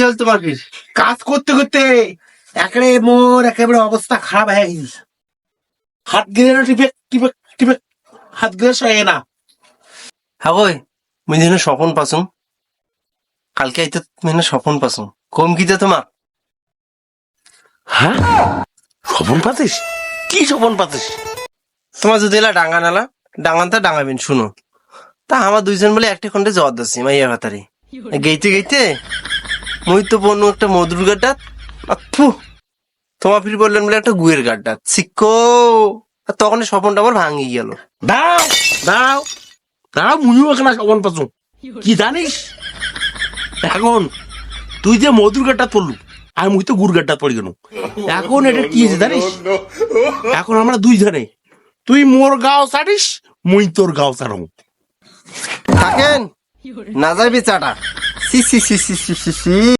চল তোমার কি কাজ করতে করতে একেবারে অবস্থা খারাপ হয়ে গেছে। হাত গেলে না টিপে টিপে টিপে হাত গেলে সয়ে না। হ্যাঁ ওই মুই যেন স্বপন পাসুম কালকে আইতে মেনে স্বপন পাসুম কম কিতে তোমার হ্যাঁ স্বপন পাতিস? কি স্বপন পাতিস? তোমার যদি এলা ডাঙ্গা নালা ডাঙ্গানটা ডাঙ্গাবেন শুনো তা আমার দুইজন বলে একটা খন্ডে জবাব দিচ্ছি মাইয়া ভাতারি গেইতে গেইতে মুই তো বন্য একটা মধুর গাড্ডাত আফু তোমার ফির বললেন বলে একটা গুয়ের গাড্ডাত শিক্ষো আর তখন স্বপনটা আমার ভাঙি গেল। দাঁড়াও দাঁড়াও দাঁড়াও, মুইও এখানে স্বপন পাচু। কি জানিস এখন তুই যে মধুর গাড্ডা পড়লু আর মুই তো গুড় গাড্ডা পড়ি গেল। এখন এটা কি হয়েছে জানিস? এখন আমরা দুইজনে, তুই মোর গাও ছাড়িস, মুই তোর গাও ছাড়ব। থাকেন না যাইবি চাটা সি সি সি সি সি সি সি